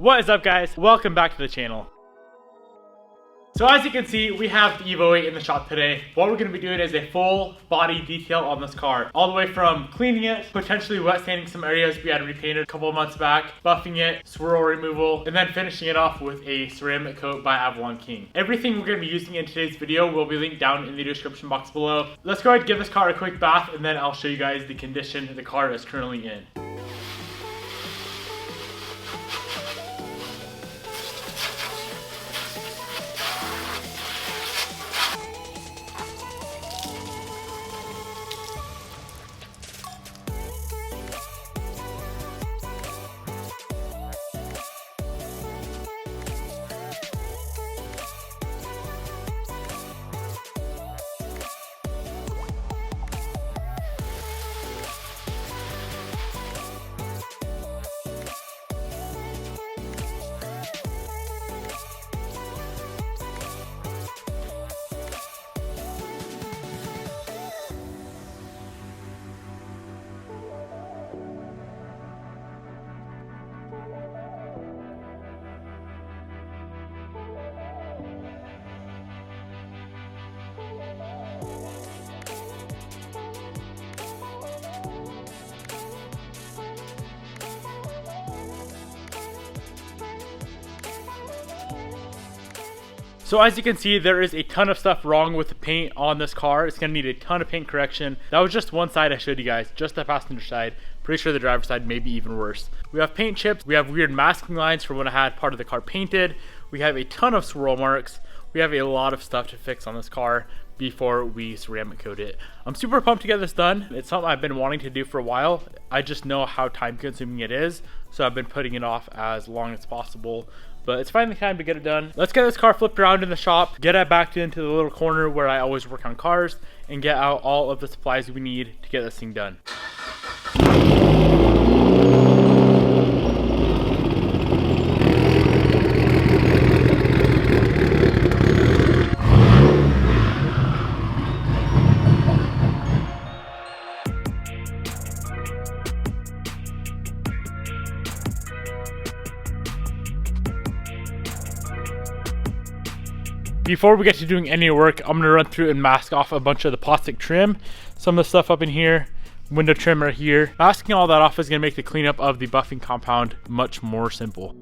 What is up, guys? Welcome back to the channel. So as you can see, we have the Evo 8 in the shop today. What we're going to be doing is a full body detail on this car. All the way from cleaning it, potentially wet sanding some areas we had repainted a couple of months back, buffing it, swirl removal, and then finishing it off with a ceramic coat by Avalon King. Everything we're going to be using in today's video will be linked down in the description box below. Let's go ahead and give this car a quick bath, and then I'll show you guys the condition the car is currently in. So as you can see, there is a ton of stuff wrong with the paint on this car. It's gonna need a ton of paint correction. That was just one side I showed you guys, just the passenger side. Pretty sure the driver's side may be even worse. We have paint chips, we have weird masking lines from when I had part of the car painted. We have a ton of swirl marks. We have a lot of stuff to fix on this car before we ceramic coat it. I'm super pumped to get this done. It's something I've been wanting to do for a while. I just know how time consuming it is, so I've been putting it off as long as possible. But it's finally time to get it done. Let's get this car flipped around in the shop, get it back into the little corner where I always work on cars, and get out all of the supplies we need to get this thing done. Before we get to doing any work, I'm going to run through and mask off a bunch of the plastic trim. Some of the stuff up in here, window trim right here. Masking all that off is going to make the cleanup of the buffing compound much more simple.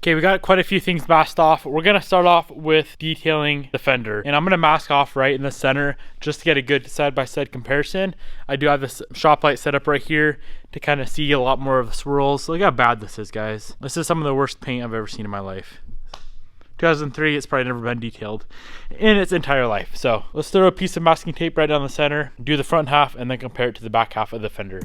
Okay, we got quite a few things masked off. We're gonna start off with detailing the fender, and I'm gonna mask off right in the center just to get a good side-by-side comparison. I do have this shop light set up right here to kind of see a lot more of the swirls. Look how bad this is, guys. This is some of the worst paint I've ever seen in my life. 2003, it's probably never been detailed in its entire life. So let's throw a piece of masking tape right down the center, do the front half, and then compare it to the back half of the fender.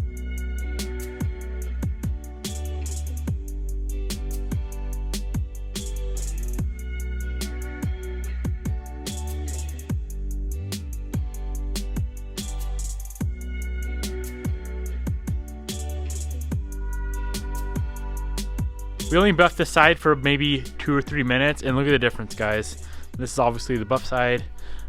We only buffed this side for maybe 2 or 3 minutes, and look at the difference, guys. This is obviously the buff side.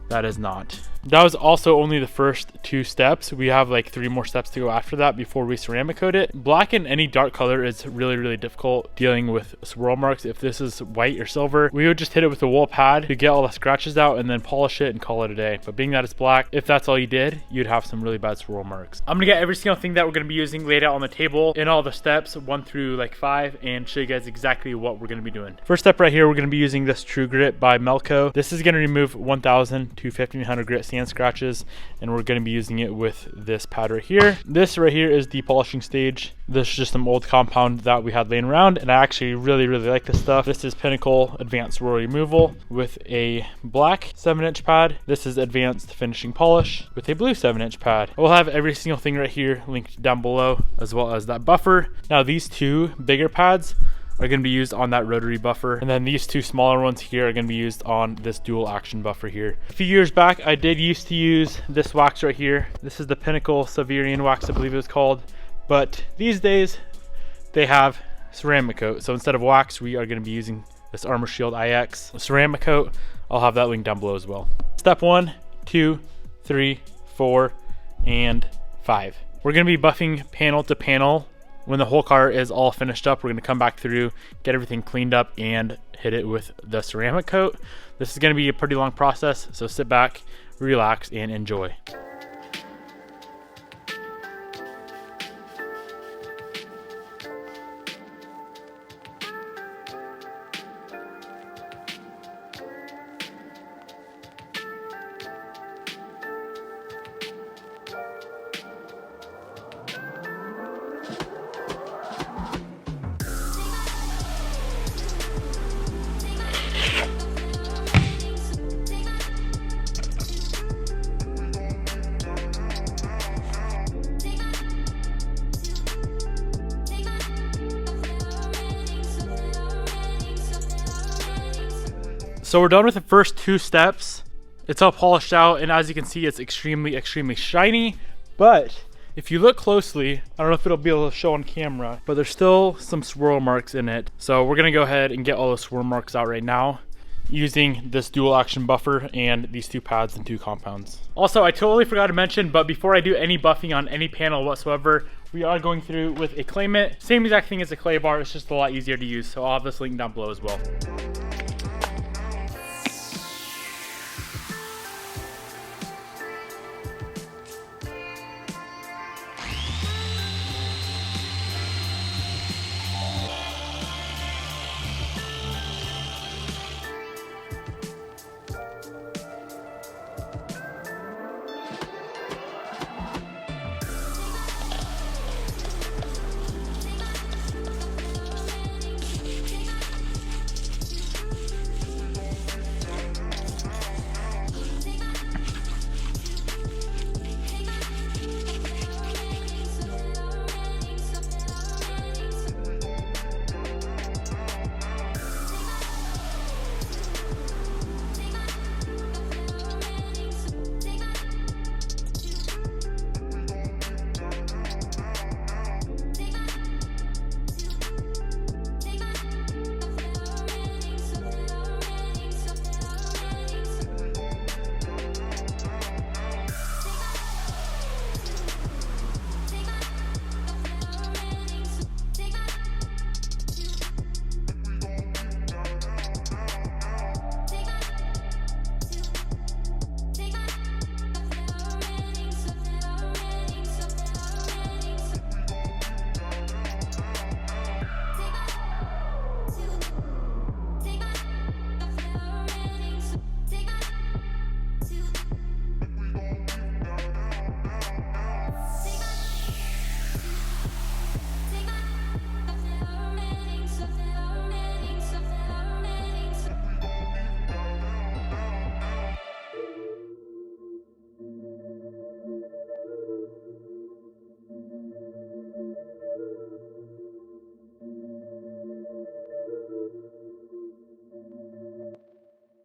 That is not. That was also only the first 2 steps. We have like 3 more steps to go after that before we ceramic coat it. Black and any dark color is really difficult dealing with swirl marks. If this is white or silver, we would just hit it with a wool pad to get all the scratches out and then polish it and call it a day. But being that it's black, if that's all you did, you'd have some really bad swirl marks. I'm gonna get every single thing that we're gonna be using laid out on the table in all the steps 1 through like 5 and show you guys exactly what we're gonna be doing. First step right here, we're gonna be using this True Grit by Melco. This is gonna remove 1000 to 1500 grit sand scratches, and we're going to be using it with this pad right here. This right here is the polishing stage. This is just some old compound that we had laying around, and I actually really like this stuff. This is Pinnacle Advanced Swirl Removal with a black 7-inch pad. This is Advanced Finishing Polish with a blue 7-inch pad. We'll have every single thing right here linked down below, as well as that buffer. Now these 2 bigger pads are going to be used on that rotary buffer, and then these 2 smaller ones here are going to be used on this dual action buffer here. A few years back, I did used to use this wax right here. This is the Pinnacle Severian wax, I believe it was called, but these days they have ceramic coat. So instead of wax, we are going to be using this Armor Shield IX ceramic coat. I'll have that link down below as well. Step 1, 2, 3, 4, and 5. We're gonna be buffing panel to panel. When the whole car is all finished up, we're gonna come back through, get everything cleaned up, and hit it with the ceramic coat. This is gonna be a pretty long process, so sit back, relax, and enjoy. So we're done with the first 2 steps. It's all polished out, and as you can see, it's extremely shiny. But if you look closely, I don't know if it'll be able to show on camera, but there's still some swirl marks in it. So we're gonna go ahead and get all those swirl marks out right now using this dual action buffer and these 2 pads and 2 compounds. Also, I totally forgot to mention, but before I do any buffing on any panel whatsoever, we are going through with a clay mitt. Same exact thing as a clay bar, it's just a lot easier to use. So I'll have this link down below as well.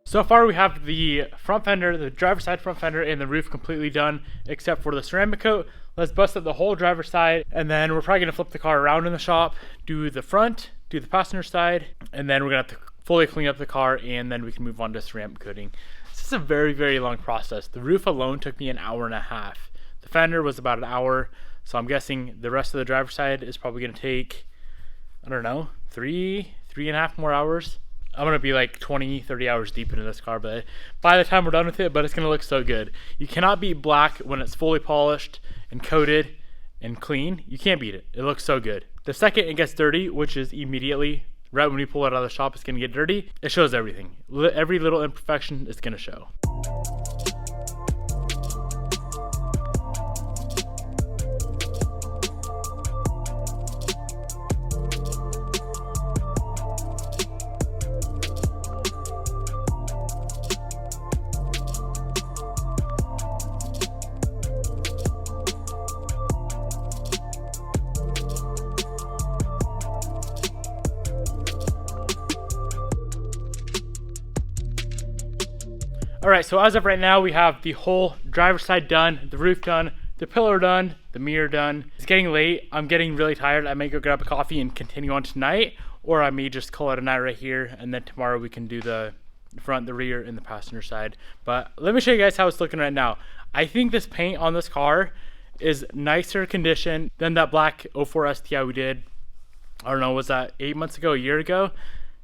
So far we have the front fender, the driver's side front fender, and the roof completely done except for the ceramic coat. Let's bust up the whole driver's side, and then we're probably gonna flip the car around in the shop, do the front, do the passenger side, and then we're gonna have to fully clean up the car, and then we can move on to ceramic coating. This is a very long process. The roof alone took me an hour and a half. The fender was about an hour, so I'm guessing the rest of the driver's side is probably gonna take, I don't know, three and a half more hours. I'm gonna be like 20-30 hours deep into this car, but by the time we're done with it, but it's gonna look so good. You cannot beat black when it's fully polished and coated and clean. You can't beat it. It looks so good. The second it gets dirty, which is immediately right when we pull it out of the shop, it's gonna get dirty. It shows everything. Every little imperfection is gonna show. All right, so as of right now, we have the whole driver's side done, the roof done, the pillar done, the mirror done. It's getting late. I'm getting really tired. I may go grab a coffee and continue on tonight, or I may just call it a night right here, and then tomorrow we can do the front, the rear, and the passenger side. But let me show you guys how it's looking right now. I think this paint on this car is nicer condition than that black 04 STI we did, I don't know, was that 8 months ago, a year ago?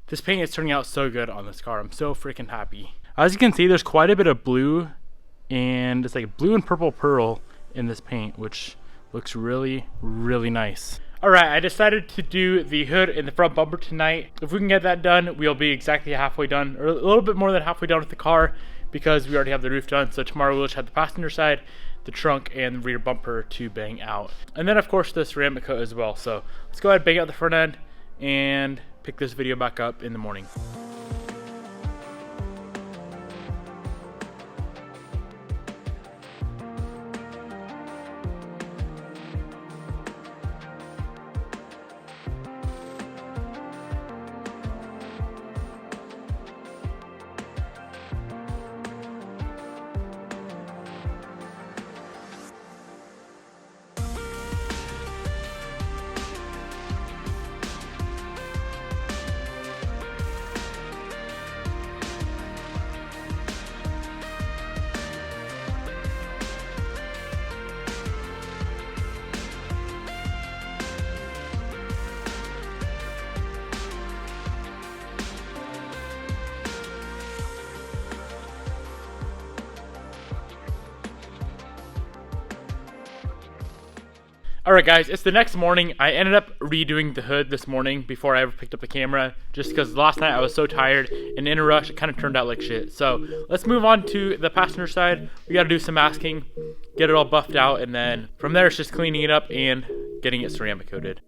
This paint is turning out so good on this car. I'm so freaking happy. As you can see, there's quite a bit of blue, and it's like blue and purple pearl in this paint, which looks really, really nice. All right, I decided to do the hood and the front bumper tonight. If we can get that done, we'll be exactly halfway done, or a little bit more than halfway done with the car, because we already have the roof done. So tomorrow we'll just have the passenger side, the trunk, and the rear bumper to bang out. And then of course the ceramic coat as well. So let's go ahead and bang out the front end and pick this video back up in the morning. Alright guys, it's the next morning. I ended up redoing the hood this morning before I ever picked up the camera, just because last night I was so tired and in a rush it kind of turned out like shit. So let's move on to the passenger side. We got to do some masking, get it all buffed out, and then from there it's just cleaning it up and getting it ceramic coated.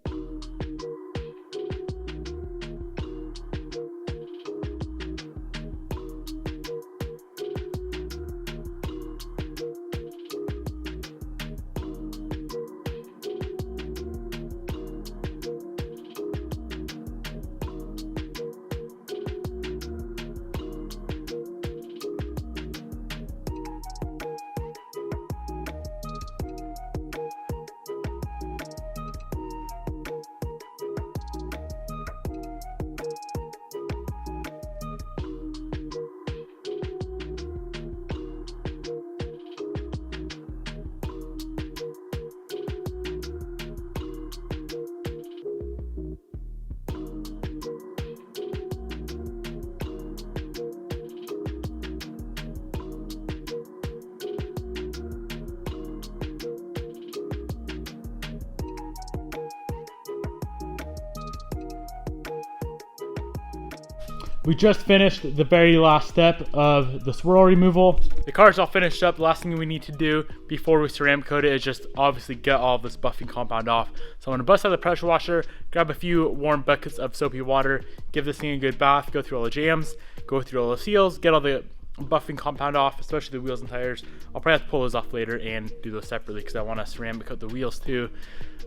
We just finished the very last step of the swirl removal. The car's all finished up. The last thing we need to do before we ceramic coat it is just obviously get all of this buffing compound off. So I'm gonna bust out the pressure washer, grab a few warm buckets of soapy water, give this thing a good bath, go through all the jams, go through all the seals, get all the buffing compound off, especially the wheels and tires. I'll probably have to pull those off later and do those separately because I want to ceramic coat the wheels too.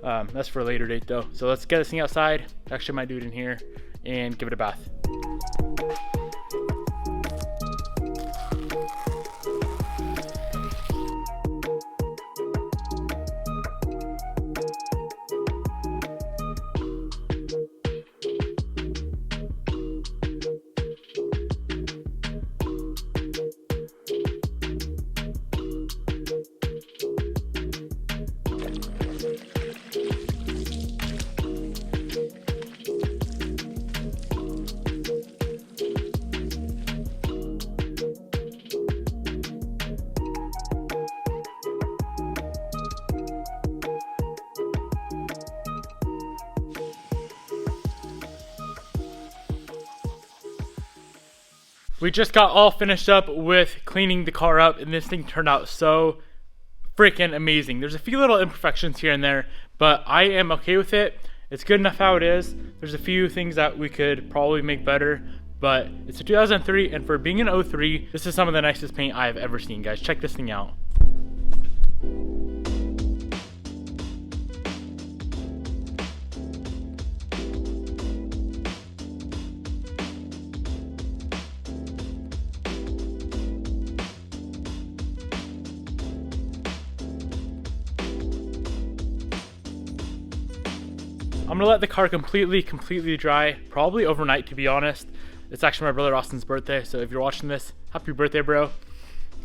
That's for a later date though. So let's get this thing outside. Actually, I might do it in here and give it a bath. We just got all finished up with cleaning the car up, and this thing turned out so freaking amazing. There's a few little imperfections here and there, but I am okay with it. It's good enough how it is. There's a few things that we could probably make better, but it's a 2003, and for being an 03, this is some of the nicest paint I've ever seen, guys. Check this thing out. I'm gonna let the car completely dry, probably overnight to be honest. It's actually my brother Austin's birthday, so if you're watching this, happy birthday, bro.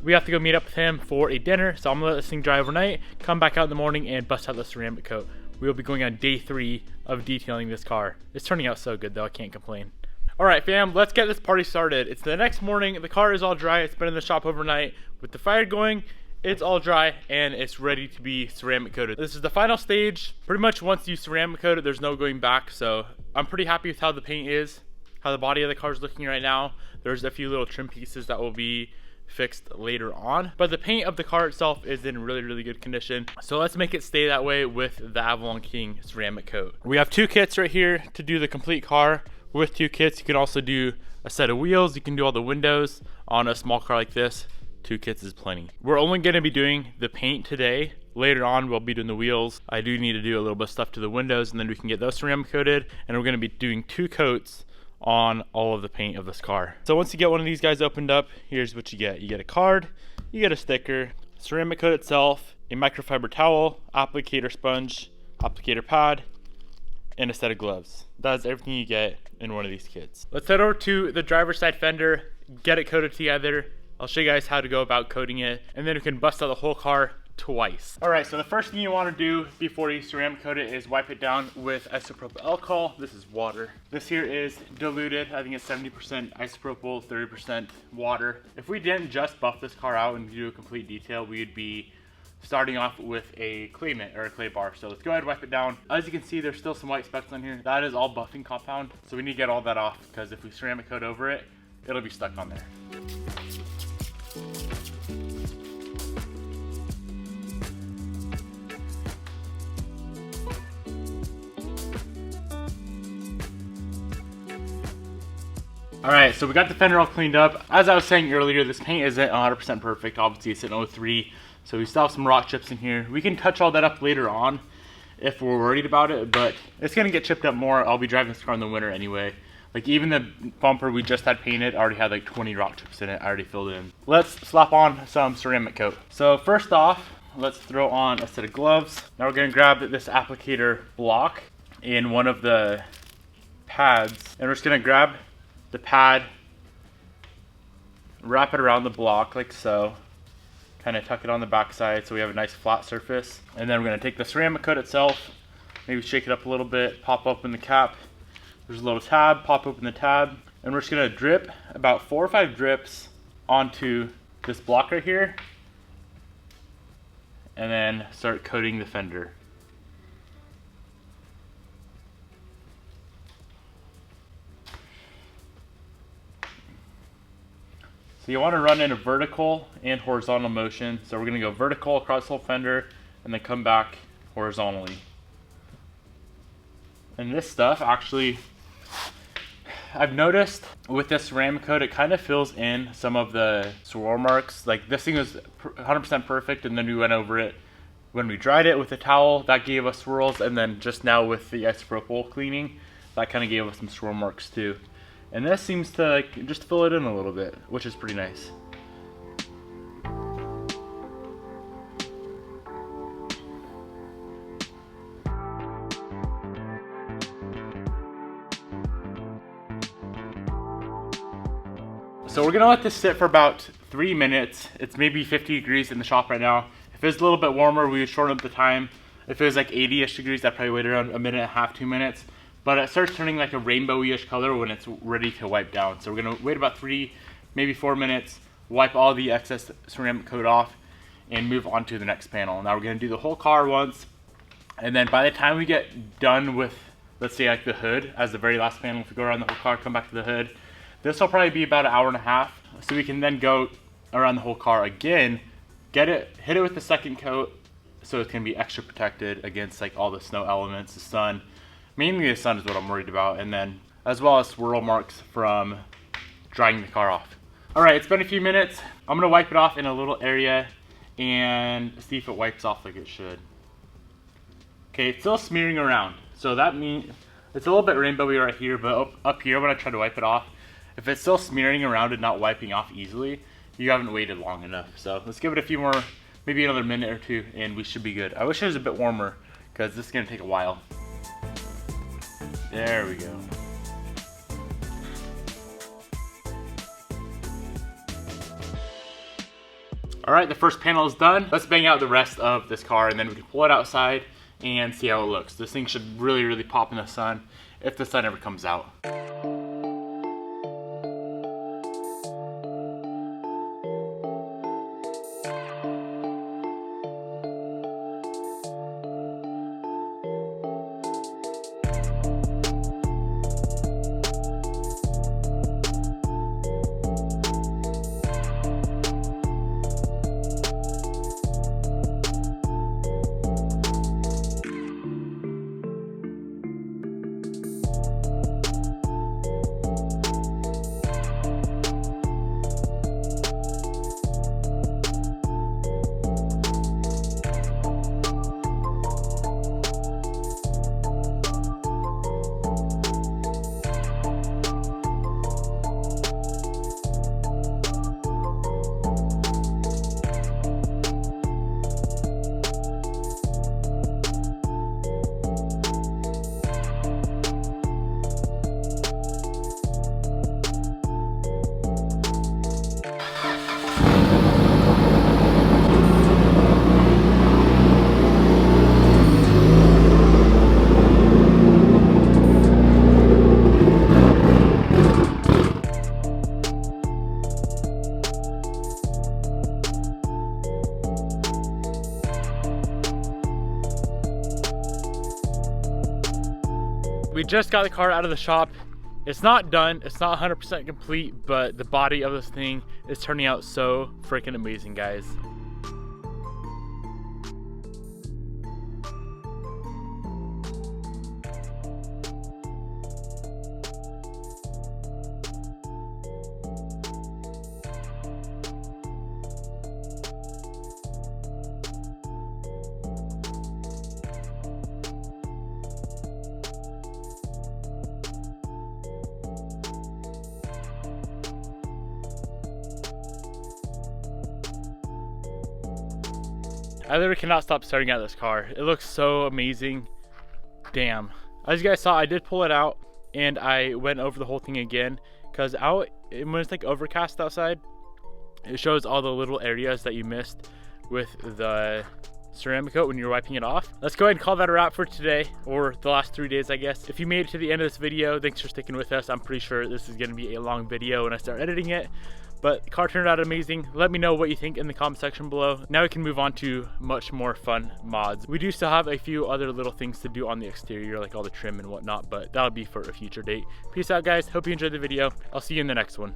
We have to go meet up with him for a dinner, so I'm gonna let this thing dry overnight, come back out in the morning and bust out the ceramic coat. We'll be going on day 3 of detailing this car. It's turning out so good though, I can't complain. All right, fam, let's get this party started. It's the next morning, the car is all dry, it's been in the shop overnight. With the fire going, it's all dry and it's ready to be ceramic coated. This is the final stage. Pretty much once you ceramic coat it, there's no going back, so I'm pretty happy with how the paint is, how the body of the car is looking right now. There's a few little trim pieces that will be fixed later on, but the paint of the car itself is in really good condition, so let's make it stay that way with the Avalon King ceramic coat. We have 2 kits right here to do the complete car. With 2 kits you can also do a set of wheels, you can do all the windows. On a small car like this, 2 kits is plenty. We're only going to be doing the paint today. Later on we'll be doing the wheels. I do need to do a little bit of stuff to the windows and then we can get those ceramic coated, and we're going to be doing 2 coats on all of the paint of this car. So once you get one of these guys opened up, here's what you get. You get a card, you get a sticker, ceramic coat itself, a microfiber towel, applicator sponge, applicator pad, and a set of gloves. That's everything you get in one of these kits. Let's head over to the driver's side fender, get it coated together. I'll show you guys how to go about coating it, and then we can bust out the whole car twice. All right, so the first thing you want to do before you ceramic coat it is wipe it down with isopropyl alcohol. This is water. This here is diluted. I think it's 70% isopropyl, 30% water. If we didn't just buff this car out and do a complete detail, we'd be starting off with a clay mitt or a clay bar. So let's go ahead and wipe it down. As you can see, there's still some white specks on here. That is all buffing compound. So we need to get all that off, because if we ceramic coat over it, it'll be stuck on there. All right, so we got the fender all cleaned up. As I was saying earlier, this paint isn't 100% perfect. Obviously, it's an 03, so we still have some rock chips in here. We can touch all that up later on if we're worried about it, but it's gonna get chipped up more. I'll be driving this car in the winter anyway. Like even the bumper we just had painted already had like 20 rock chips in it. I already filled it in. Let's slap on some ceramic coat. So first off, let's throw on a set of gloves. Now we're gonna grab this applicator block in one of the pads, and we're just gonna grab the pad, wrap it around the block like so, kind of tuck it on the back side so we have a nice flat surface. And then we're going to take the ceramic coat itself, maybe shake it up a little bit, pop open the cap. There's a little tab, pop open the tab, and we're just going to drip about 4 or 5 drips onto this block right here, and then start coating the fender. So you want to run in a vertical and horizontal motion. So we're going to go vertical across the whole fender and then come back horizontally. And this stuff actually, I've noticed with this ceramic coat, it kind of fills in some of the swirl marks. Like this thing was 100% perfect, and then we went over it when we dried it with a towel. That gave us swirls, and then just now with the isopropyl cleaning, that kind of gave us some swirl marks too. And this seems to like just fill it in a little bit, which is pretty nice. So we're gonna let this sit for about 3 minutes. It's maybe 50 degrees in the shop right now. If it's a little bit warmer, we would shorten up the time. If it was like 80-ish degrees, I'd probably wait around a minute and a half, 2 minutes. But it starts turning like a rainbowy-ish color when it's ready to wipe down. So we're gonna wait about 3, maybe 4 minutes, wipe all the excess ceramic coat off, and move on to the next panel. Now we're gonna do the whole car once, and then by the time we get done with, let's say like the hood as the very last panel, if we go around the whole car, come back to the hood, this will probably be about 1.5 hours. So we can then go around the whole car again, hit it with the second coat, so it's gonna be extra protected against like all the snow elements, the sun. Mainly the sun is what I'm worried about, and then as well as swirl marks from drying the car off. All right, it's been a few minutes. I'm gonna wipe it off in a little area and see if it wipes off like it should. Okay, it's still smearing around, so that means it's a little bit rainbowy right here, but up here when I try to wipe it off, if it's still smearing around and not wiping off easily, you haven't waited long enough. So let's give it a few more, maybe another minute or two, and we should be good. I wish it was a bit warmer because this is gonna take a while. There we go. All right, the first panel is done. Let's bang out the rest of this car and then we can pull it outside and see how it looks. This thing should really, really pop in the sun if the sun ever comes out. We just got the car out of the shop. It's not done, it's not 100% complete, but the body of this thing is turning out so freaking amazing, guys. I literally cannot stop staring at this car. It looks so amazing. Damn. As you guys saw, I did pull it out and I went over the whole thing again because when it's like overcast outside, it shows all the little areas that you missed with the ceramic coat when you're wiping it off. Let's go ahead and call that a wrap for today, or the last 3 days, I guess. If you made it to the end of this video, thanks for sticking with us. I'm pretty sure this is going to be a long video when I start editing it. But the car turned out amazing. Let me know what you think in the comment section below. Now we can move on to much more fun mods. We do still have a few other little things to do on the exterior, like all the trim and whatnot, but that'll be for a future date. Peace out, guys. Hope you enjoyed the video. I'll see you in the next one.